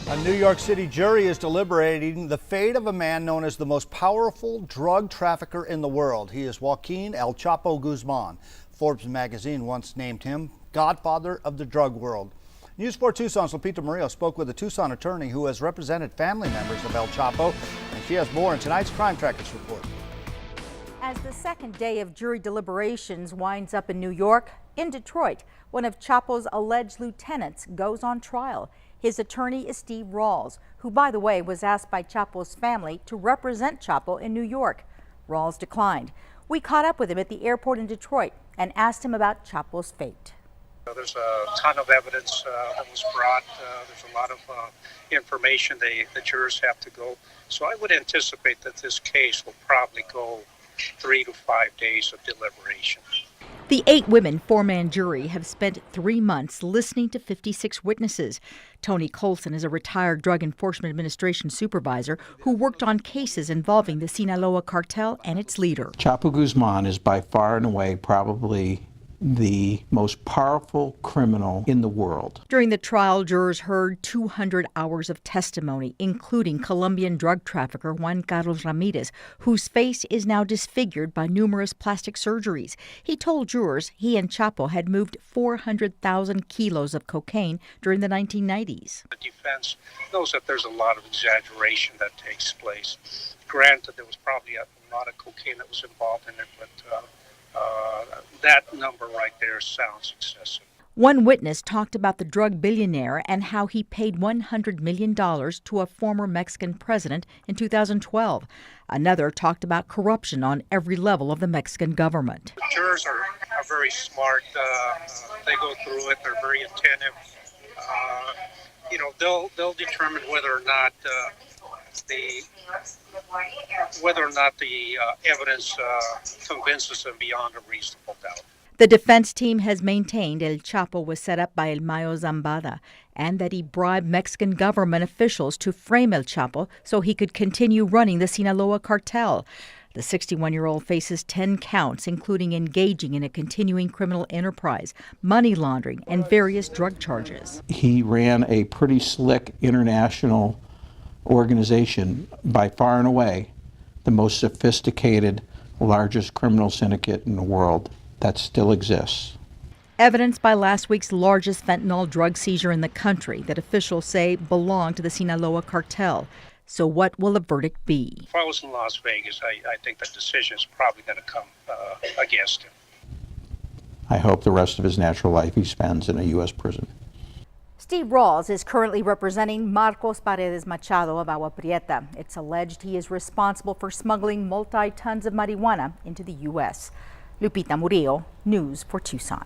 A New York City jury is deliberating the fate of a man known as the most powerful drug trafficker in the world. He is Joaquin El Chapo Guzman. Forbes magazine once named him Godfather of the drug world. News 4 Tucson's Lupita Murillo spoke with a Tucson attorney who has represented family members of El Chapo, and she has more in tonight's Crime Trackers report. As the second day of jury deliberations winds up in New York, in Detroit, one of Chapo's alleged lieutenants goes on trial. His attorney is Steve Rawls, who, by the way, was asked by Chapo's family to represent Chapo in New York. Rawls declined. We caught up with him at the airport in Detroit and asked him about Chapo's fate. There's a ton of evidence that was brought. There's a lot of information the jurors have to go. So I would anticipate that this case will probably go 3 to 5 days of deliberation. The 8 women 4-man jury have spent 3 months listening to 56 witnesses. Tony Colson is a retired Drug Enforcement Administration supervisor who worked on cases involving the Sinaloa cartel and its leader. Chapo Guzman is by far and away probably the most powerful criminal in the world. During the trial, jurors heard 200 hours of testimony, including Colombian drug trafficker Juan Carlos Ramirez, whose face is now disfigured by numerous plastic surgeries. He told jurors he and Chapo had moved 400,000 kilos of cocaine during the 1990s. The defense knows that there's a lot of exaggeration that takes place. Granted, there was probably a lot of cocaine that was involved in it, but that number right there sounds excessive. One witness talked about the drug billionaire and how he paid $100 million to a former Mexican president in 2012. Another talked about corruption on every level of the Mexican government. The jurors are very smart. They go through it. They're very attentive. They'll determine whether or not the evidence convinces them beyond a reasonable doubt. The defense team has maintained El Chapo was set up by El Mayo Zambada and that he bribed Mexican government officials to frame El Chapo so he could continue running the Sinaloa cartel. The 61-year-old faces 10 counts, including engaging in a continuing criminal enterprise, money laundering, and various drug charges. He ran a pretty slick international organization, by far and away the most sophisticated, largest criminal syndicate in the world that still exists. Evidence by last week's largest fentanyl drug seizure in the country that officials say belonged to the Sinaloa cartel. So what will the verdict be? If I was in Las Vegas, I think the decision is probably going to come against him. I hope the rest of his natural life he spends in a U.S. prison. Steve Rawls is currently representing Marcos Paredes Machado of Agua Prieta. It's alleged he is responsible for smuggling multi-tons of marijuana into the U.S. Lupita Murillo, News 4 Tucson.